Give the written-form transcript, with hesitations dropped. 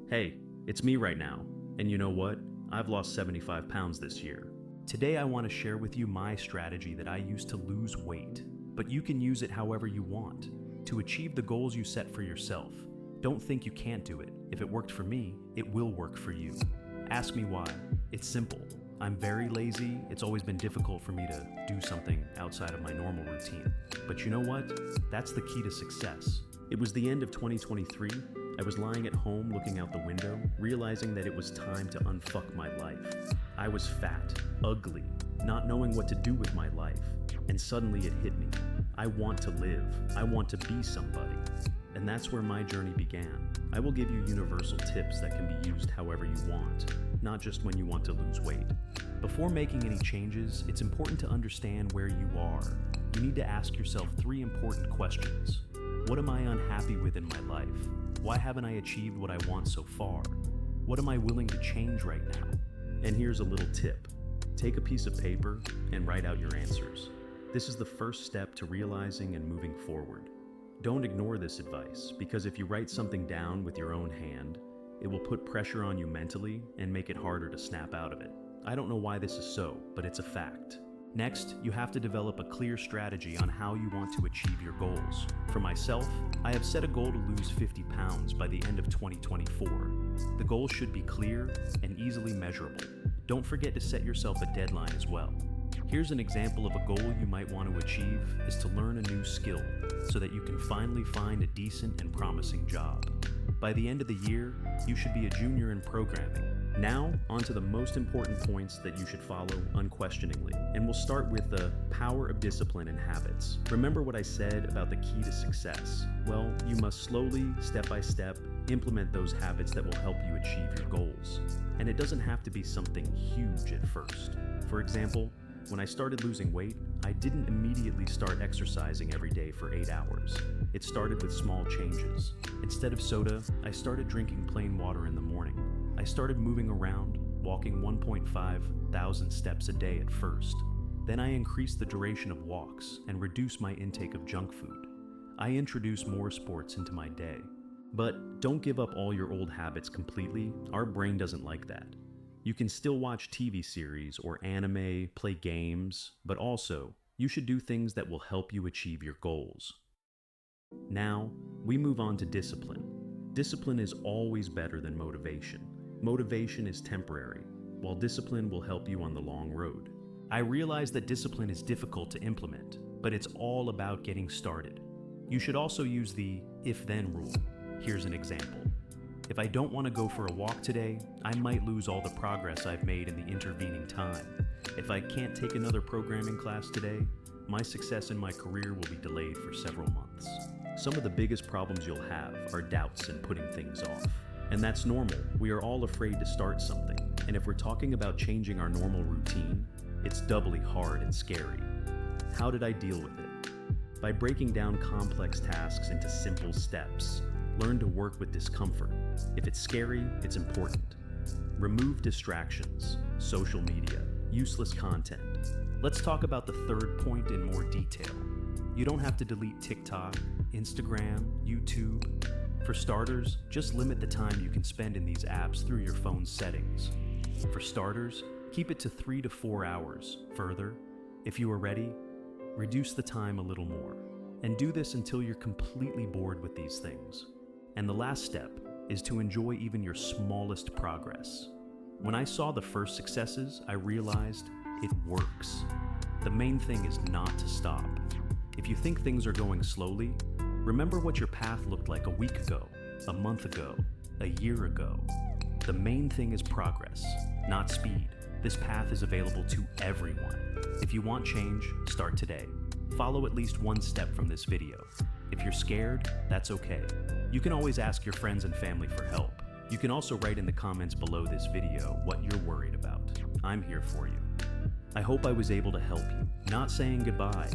Hey, it's me right now, and you know what? I've lost 75 pounds this year. Today I want to share with you my strategy that I use to lose weight, but you can use it however you want, to achieve the goals you set for yourself. Don't think you can't do it. If it worked for me, it will work for you. Ask me why. It's simple. I'm very lazy. It's always been difficult for me to do something outside of my normal routine. But you know what? That's the key to success. It was the end of 2023. I was lying at home looking out the window, realizing that it was time to unfuck my life. I was fat, ugly, not knowing what to do with my life. And suddenly it hit me. I want to live. I want to be somebody. And that's where my journey began. I will give you universal tips that can be used however you want, not just when you want to lose weight. Before making any changes, it's important to understand where you are. You need to ask yourself 3 important questions. What am I unhappy with in my life? Why haven't I achieved what I want so far? What am I willing to change right now? And here's a little tip. Take a piece of paper and write out your answers. This is the first step to realizing and moving forward. Don't ignore this advice, because if you write something down with your own hand, it will put pressure on you mentally and make it harder to snap out of it. I don't know why this is so, but it's a fact. Next, you have to develop a clear strategy on how you want to achieve your goals. For myself, I have set a goal to lose 50 pounds by the end of 2024. The goal should be clear and easily measurable. Don't forget to set yourself a deadline as well. Here's an example of a goal you might want to achieve is to learn a new skill so that you can finally find a decent and promising job. By the end of the year, you should be a junior in programming. Now, on to the most important points that you should follow unquestioningly. And we'll start with the power of discipline and habits. Remember what I said about the key to success? Well, you must slowly, step by step, implement those habits that will help you achieve your goals. And it doesn't have to be something huge at first. For example, when I started losing weight, I didn't immediately start exercising every day for 8 hours. It started with small changes. Instead of soda, I started drinking plain water in the morning. I started moving around, walking 1.5 thousand steps a day at first. Then I increased the duration of walks and reduced my intake of junk food. I introduced more sports into my day. But don't give up all your old habits completely. Our brain doesn't like that. You can still watch TV series or anime, play games, but also, you should do things that will help you achieve your goals. Now, we move on to discipline. Discipline is always better than motivation. Motivation is temporary, while discipline will help you on the long road. I realize that discipline is difficult to implement, but it's all about getting started. You should also use the if-then rule. Here's an example. If I don't want to go for a walk today, I might lose all the progress I've made in the intervening time. If I can't take another programming class today, my success in my career will be delayed for several months. Some of the biggest problems you'll have are doubts and putting things off. And that's normal. We are all afraid to start something. And if we're talking about changing our normal routine, it's doubly hard and scary. How did I deal with it? By breaking down complex tasks into simple steps. Learn to work with discomfort. If it's scary, it's important. Remove distractions, social media, useless content. Let's talk about the third point in more detail. You don't have to delete TikTok, Instagram, YouTube. For starters, just limit the time you can spend in these apps through your phone's settings. For starters, keep it to 3 to 4 hours. Further, if you are ready, reduce the time a little more. And do this until you're completely bored with these things. And the last step is to enjoy even your smallest progress. When I saw the first successes, I realized it works. The main thing is not to stop. If you think things are going slowly, remember what your path looked like a week ago, a month ago, a year ago. The main thing is progress, not speed. This path is available to everyone. If you want change, start today. Follow at least one step from this video. If you're scared, that's okay. You can always ask your friends and family for help. You can also write in the comments below this video what you're worried about. I'm here for you. I hope I was able to help you. Not saying goodbye,